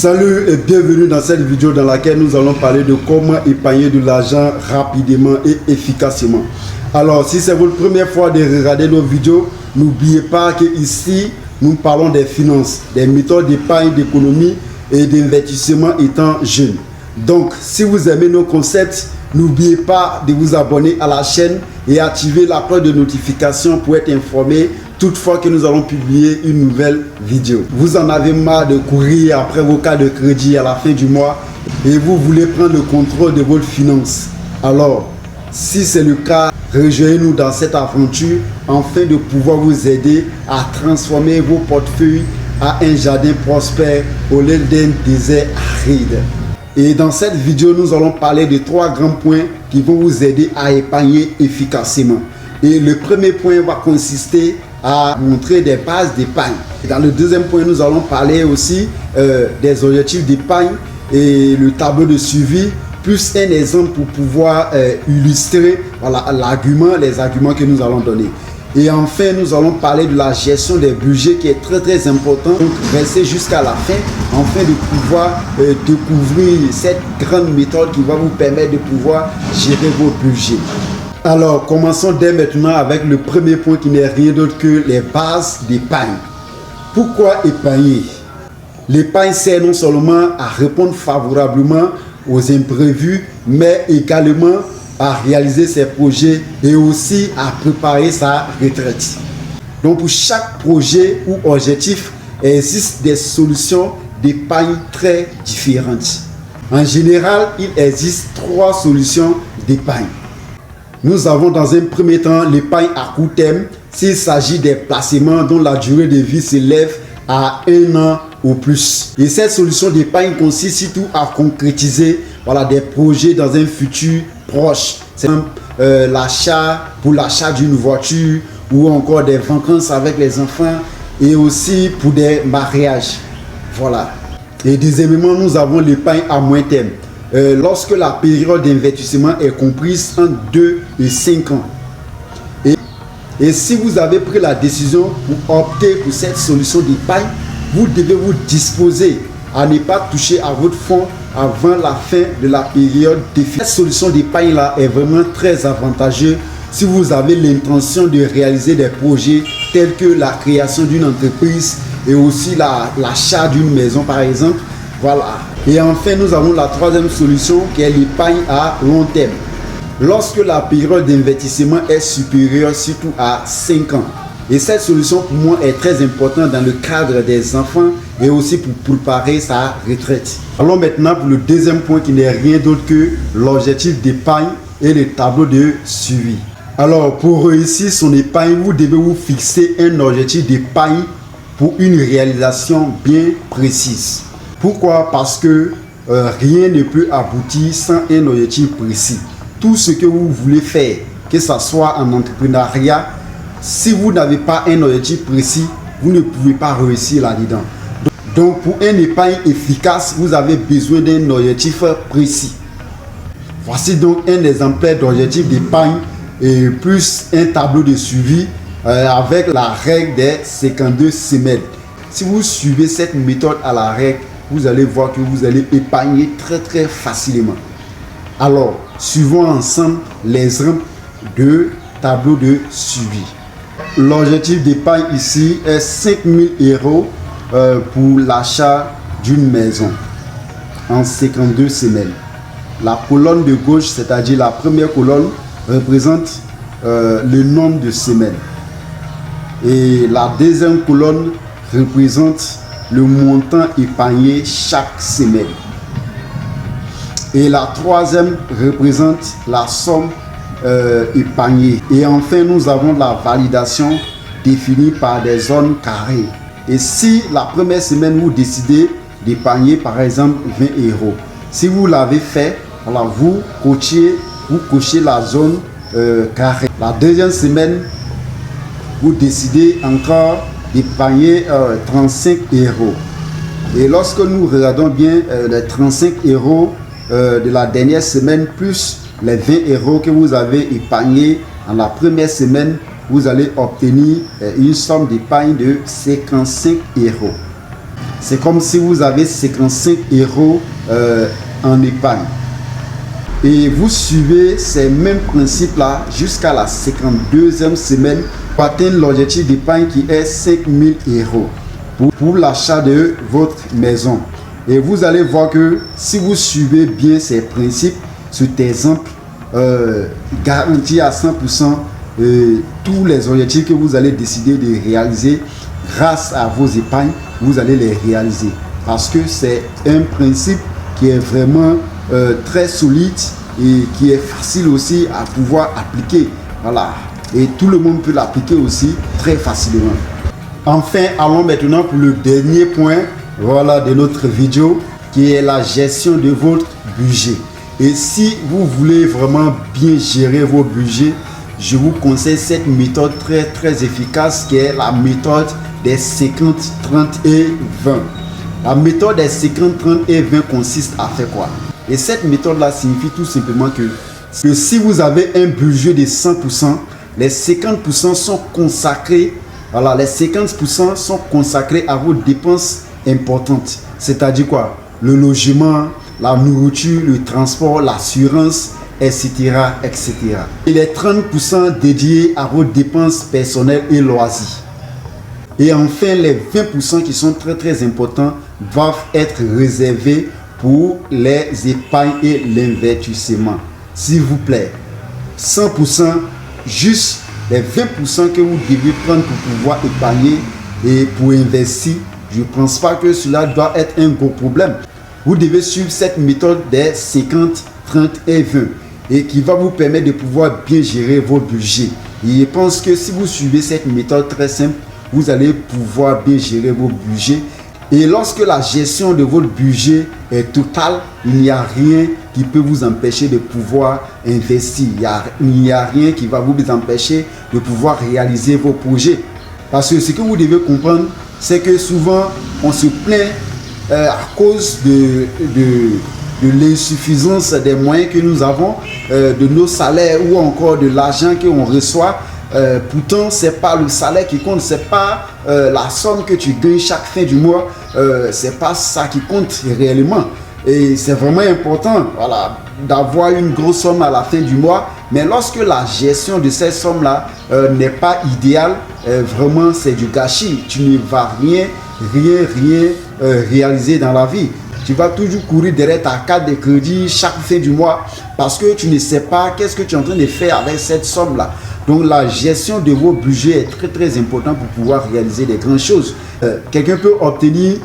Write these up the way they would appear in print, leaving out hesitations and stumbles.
Salut et bienvenue dans cette vidéo dans laquelle nous allons parler de comment épargner de l'argent rapidement et efficacement. Alors, si c'est votre première fois de regarder nos vidéos, n'oubliez pas que ici, nous parlons des finances, des méthodes d'épargne, d'économie et d'investissement étant jeune. Donc, si vous aimez nos concepts, n'oubliez pas de vous abonner à la chaîne et activer la cloche de notification pour être informé toutefois que nous allons publier une nouvelle vidéo. Vous en avez marre de courir après vos cartes de crédit à la fin du mois et vous voulez prendre le contrôle de votre finance. Alors, si c'est le cas, rejoignez-nous dans cette aventure afin de pouvoir vous aider à transformer vos portefeuilles à un jardin prospère au lieu d'un désert aride. Et dans cette vidéo, nous allons parler de 3 grands points qui vont vous aider à épargner efficacement. Et le premier point va consister à montrer des bases d'épargne. Dans le deuxième point, nous allons parler aussi des objectifs d'épargne et le tableau de suivi, plus un exemple pour pouvoir illustrer les arguments que nous allons donner. Et enfin, nous allons parler de la gestion des budgets qui est très important. Donc, restez jusqu'à la fin afin de pouvoir découvrir cette grande méthode qui va vous permettre de pouvoir gérer vos budgets. Alors, commençons dès maintenant avec le premier point qui n'est rien d'autre que les bases d'épargne. Pourquoi épargner? L'épargne sert non seulement à répondre favorablement aux imprévus, mais également à réaliser ses projets et aussi à préparer sa retraite. Donc pour chaque projet ou objectif, il existe des solutions d'épargne très différentes. En général, il existe 3 solutions d'épargne. Nous avons dans un premier temps l'épargne à court terme, s'il s'agit des placements dont la durée de vie s'élève à 1 an ou plus. Et cette solution d'épargne consiste surtout à concrétiser des projets dans un futur proche. C'est l'achat d'une voiture ou encore des vacances avec les enfants et aussi pour des mariages. Voilà. Et deuxièmement, nous avons l'épargne à moyen terme. Lorsque la période d'investissement est comprise entre 2 et 5 ans. Et si vous avez pris la décision pour opter pour cette solution d'épargne, vous devez vous disposer à ne pas toucher à votre fonds avant la fin de la période définie. Cette solution d'épargne là est vraiment très avantageuse si vous avez l'intention de réaliser des projets tels que la création d'une entreprise et aussi l'achat d'une maison par exemple. Voilà. Et enfin, nous avons la 3e solution qui est l'épargne à long terme. Lorsque la période d'investissement est supérieure surtout à 5 ans. Et cette solution pour moi est très importante dans le cadre des enfants et aussi pour préparer sa retraite. Allons maintenant pour le deuxième point qui n'est rien d'autre que l'objectif d'épargne et le tableau de suivi. Alors pour réussir son épargne, vous devez vous fixer un objectif d'épargne pour une réalisation bien précise. Pourquoi? Parce que rien ne peut aboutir sans un objectif précis. Tout ce que vous voulez faire, que ce soit en entrepreneuriat, si vous n'avez pas un objectif précis, vous ne pouvez pas réussir là-dedans. Donc pour un épargne efficace, vous avez besoin d'un objectif précis. Voici donc un exemplaire d'objectif d'épargne et plus un tableau de suivi avec la règle des 52 semaines. Si vous suivez cette méthode à la règle, vous allez voir que vous allez épargner très facilement. Alors, suivons ensemble l'exemple de tableau de suivi. L'objectif d'épargne ici est 5 000 € pour l'achat d'une maison en 52 semaines. La colonne de gauche, c'est-à-dire la première colonne, représente le nombre de semaines. Et la deuxième colonne représente le montant épargné chaque semaine. Et la 3e représente la somme épargnée. Et enfin, nous avons la validation définie par des zones carrées. Et si la première semaine, vous décidez d'épargner par exemple 20 €. Si vous l'avez fait, vous cochez la zone carrée. La deuxième semaine, vous décidez encore d'épargner 35 €. Et lorsque nous regardons bien les 35 € de la dernière semaine plus les 20 € que vous avez épargnés en la première semaine, vous allez obtenir une somme d'épargne de 55 €. c'est comme si vous avez 55 euros en épargne. Et vous suivez ces mêmes principes-là jusqu'à la 52e semaine pour atteindre l'objectif d'épargne qui est 5 000 euros pour l'achat de votre maison. Et vous allez voir que si vous suivez bien ces principes, cet exemple garantit à 100% tous les objectifs que vous allez décider de réaliser grâce à vos épargnes, vous allez les réaliser. Parce que c'est un principe qui est vraiment très solide et qui est facile aussi à pouvoir appliquer. Voilà. Et tout le monde peut l'appliquer aussi très facilement. Enfin, allons maintenant pour le dernier point, voilà, de notre vidéo, qui est la gestion de votre budget. Et si vous voulez vraiment bien gérer vos budgets, je vous conseille cette méthode très efficace qui est la méthode des 50, 30 et 20. La méthode des 50, 30 et 20 consiste à faire quoi? Et cette méthode-là signifie tout simplement que si vous avez un budget de 100%, les 50% sont consacrés, voilà, les 50% sont consacrés à vos dépenses importantes. C'est-à-dire quoi? Le logement, la nourriture, le transport, l'assurance, etc., etc. Et les 30% dédiés à vos dépenses personnelles et loisirs. Et enfin, les 20% qui sont très importants doivent être réservés pour les épargnes et l'investissement. S'il vous plaît, 100%, juste les 20% que vous devez prendre pour pouvoir épargner et pour investir, je ne pense pas que cela doit être un gros problème. Vous devez suivre cette méthode des 50, 30 et 20 et qui va vous permettre de pouvoir bien gérer vos budgets. Et je pense que si vous suivez cette méthode très simple, vous allez pouvoir bien gérer vos budgets. Et lorsque la gestion de votre budget est totale, il n'y a rien qui peut vous empêcher de pouvoir investir. Il n'y a rien qui va vous empêcher de pouvoir réaliser vos projets. Parce que ce que vous devez comprendre, c'est que souvent, on se plaint à cause de l'insuffisance des moyens que nous avons, de nos salaires ou encore de l'argent qu'on reçoit. Pourtant, c'est pas le salaire qui compte, c'est pas la somme que tu gagnes chaque fin du mois, c'est pas ça qui compte réellement. Et c'est vraiment important, voilà, d'avoir une grosse somme à la fin du mois. Mais lorsque la gestion de cette somme-là n'est pas idéale, vraiment c'est du gâchis. Tu ne vas rien réaliser dans la vie. Tu vas toujours courir derrière ta carte de crédit chaque fin du mois parce que tu ne sais pas qu'est-ce que tu es en train de faire avec cette somme-là. Donc la gestion de vos budgets est très importante pour pouvoir réaliser des grandes choses. Quelqu'un peut obtenir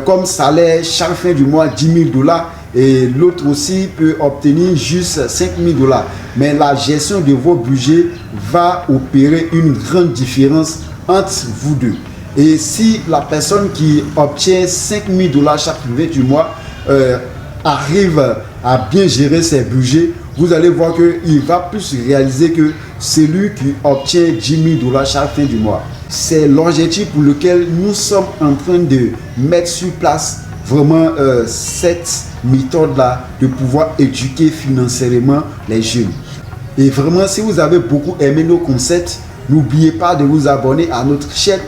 comme salaire chaque fin du mois 10 000 $ et l'autre aussi peut obtenir juste 5 000 $. Mais la gestion de vos budgets va opérer une grande différence entre vous deux. Et si la personne qui obtient 5 000 $ chaque fin du mois arrive à bien gérer ses budgets, vous allez voir qu'il va plus réaliser que celui qui obtient 10 000 $ chaque fin du mois. C'est l'objectif pour lequel nous sommes en train de mettre sur place vraiment cette méthode-là de pouvoir éduquer financièrement les jeunes. Et vraiment, si vous avez beaucoup aimé nos concepts, n'oubliez pas de vous abonner à notre chaîne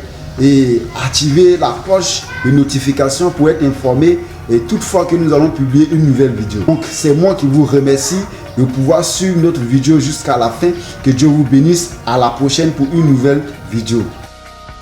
et activer la cloche de notification pour être informé et toutefois que nous allons publier une nouvelle vidéo. Donc c'est moi qui vous remercie de pouvoir suivre notre vidéo jusqu'à la fin. Que Dieu vous bénisse. À la prochaine pour une nouvelle vidéo.